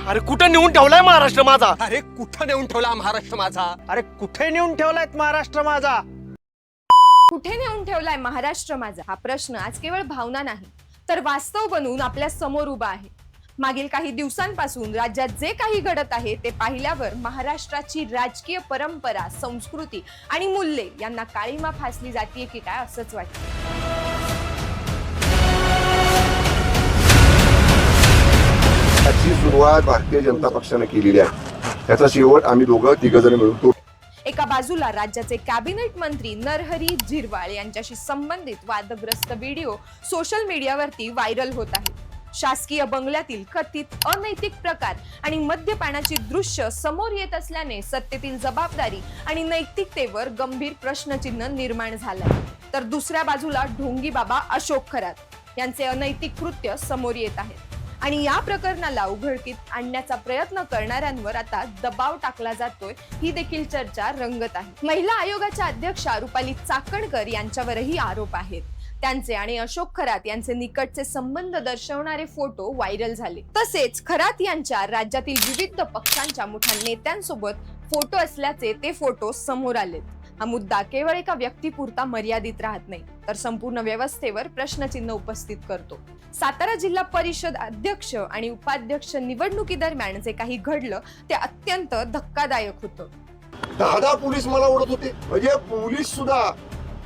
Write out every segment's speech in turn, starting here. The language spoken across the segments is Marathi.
अरे कुठं नेऊन ठेवलाय महाराष्ट्र माझा? अरे कुठं नेऊन ठेवला महाराष्ट्र माझा? अरे कुठे नेऊन ठेवलाय महाराष्ट्र माझा? कुठे नेऊन ठेवलाय महाराष्ट्र माझा? हा प्रश्न आज केवळ भावना नाही तर वास्तव बनून आपल्या समोर उभा आहे. मागील काही दिवसांपासून राज्यात जे काही घडत आहे ते पाहिल्यावर महाराष्ट्राची राजकीय परंपरा, संस्कृती आणि मूल्ये यांना काळीमा फासली जाते की काय असंच वाटतं. याची सुरुवात भारतीय जनता पक्षाने केलेली आहे. त्याचा शेवट आम्ही दोघं तिघजण मिळून तो. एका बाजूला राज्याचे कॅबिनेट मंत्री नरहरी झिरवाळ यांच्याशी संबंधित वादग्रस्त व्हिडिओ सोशल मीडियावरती व्हायरल होत आहे. शासकीय बंगल्यातील कथित अनैतिक प्रकार आणि मद्यपानाची दृश्य समोर येत असल्याने सत्तेतील जबाबदारी आणि नैतिकतेवर गंभीर प्रश्नचिन्ह निर्माण झालंय. तर दुसऱ्या बाजूला ढोंगी बाबा अशोक खरात यांचे अनैतिक कृत्य समोर येत आहेत आणि या प्रकरणाला उघडकीत आणण्याचा प्रयत्न करणाऱ्यांवर आता दबाव टाकला जातोय, ही देखील चर्चा रंगत आहे. महिला आयोगाच्या अध्यक्षा रुपाली चाकणकर यांच्यावरही आरोप आहेत. त्यांचे आणि अशोक खरात यांचे निकटचे संबंध दर्शवणारे फोटो व्हायरल झाले. तसेच खरात यांच्या राज्यातील विविध पक्षांच्या मोठ्या नेत्यांसोबत फोटो असल्याचे ते फोटो समोर आलेत. हा मुद्दा केवळ एका व्यक्तीपुरता मर्यादित राहत नाही तर संपूर्ण व्यवस्थेवर प्रश्नचिन्ह उपस्थित करतो. सातारा जिल्हा परिषद अध्यक्ष आणि उपाध्यक्ष निवडणुकीदरम्यान जे काही घडलं ते अत्यंत धक्कादायक होतं. 10 पोलीस मला ओढत होते. म्हणजे पोलीस सुद्धा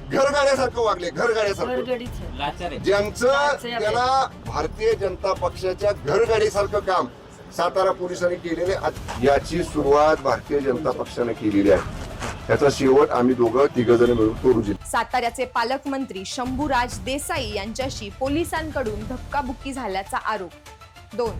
घरगाड्यासारखं वागले, घरगाड्यासारखं. ज्यांचं त्याला भारतीय जनता पक्षाच्या घरगाडीसारखं काम सातारा पोलिसांनी केलेले. याची सुरुवात भारतीय जनता पक्षाने केलेली आहे. त्याचा शेवट आम्ही दोघं तिघजण मिळून करू. साताऱ्याचे पालकमंत्री शंभूराज देसाई यांच्याशी पोलिसांकडून धक्काबुक्की झाल्याचा आरोप. 2.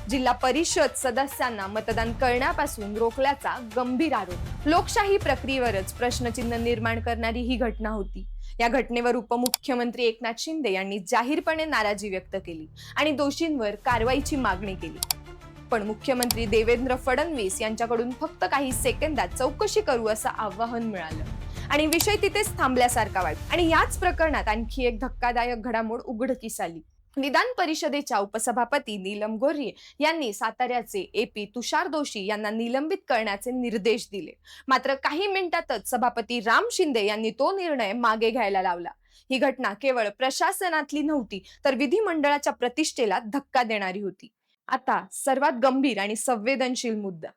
जिल्हा परिषद सदस्यांना मतदान करण्यापासून रोखल्याचा गंभीर आरोप. लोकशाही प्रक्रियेवरच प्रश्नचिन्ह निर्माण करणारी ही घटना होती. या घटनेवर उपमुख्यमंत्री एकनाथ शिंदे यांनी जाहीरपणे नाराजी व्यक्त केली आणि दोषींवर कारवाईची मागणी केली. पण मुख्यमंत्री देवेंद्र फडणवीस यांच्याकडून फक्त काही सेकंदात चौकशी करू असं आवाहन मिळालं आणि विषय तिथेच थांबल्यासारखा वाटला. आणि याच प्रकरणात आणखी एक धक्कादायक घडामोड उघडकीस आली. विधान परिषदेच्या उपसभापती नीलम गोऱ्हे यांनी साताऱ्याचे एपी तुषार दोशी यांना निलंबित करण्याचे निर्देश दिले. मात्र काही मिनिटातच सभापती राम शिंदे यांनी तो निर्णय मागे घ्यायला लावला. ही घटना केवळ प्रशासनातली नव्हती तर विधिमंडळाच्या प्रतिष्ठेला धक्का देणारी होती. आता सर्वात गंभीर आणि संवेदनशील मुद्दा.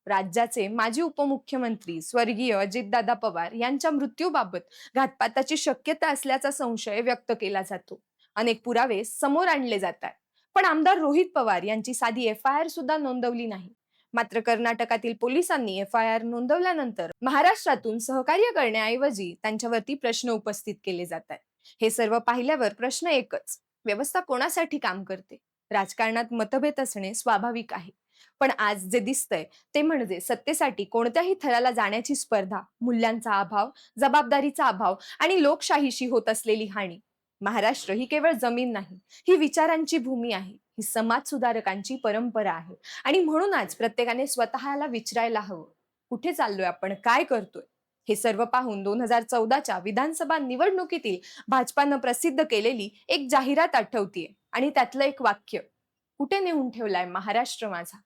राज्याचे माजी उपमुख्यमंत्री स्वर्गीय अजितदादा पवार यांच्या मृत्यूबाबत घातपाताची शक्यता असल्याचा संशय व्यक्त केला जातो. अनेक पुरावे समोर आणले जातात पण आमदार रोहित पवार यांची साधी FIR सुद्धा नोंदवली नाही. मात्र कर्नाटकातील पोलिसांनी FIR नोंदवल्यानंतर महाराष्ट्रातून सहकार्य करण्याऐवजी त्यांच्यावरती प्रश्न उपस्थित केले जातात. हे सर्व पाहिल्यावर प्रश्न एकच, व्यवस्था कोणासाठी काम करते? राजकारणात मतभेद असणे स्वाभाविक आहे पण आज जे दिसतंय ते म्हणजे सत्तेसाठी कोणत्याही थराला जाण्याची स्पर्धा, मूल्यांचा अभाव, जबाबदारीचा अभाव आणि लोकशाहीशी होत असलेली हानी. महाराष्ट्र ही केवळ जमीन नाही, ही विचारांची भूमी आहे, ही समाज सुधारकांची परंपरा आहे आणि म्हणून आज प्रत्येकाने स्वतःला विचारायला हवं, कुठे चाललोय आपण, काय करतोय? हे सर्व पाहून 2014च्या विधानसभा निवडणुकीतील भाजपानं प्रसिद्ध केलेली एक जाहिरात आठवतीये आणि त्यातलं एक वाक्य, कुठे नेऊन ठेवलाय महाराष्ट्र माझा?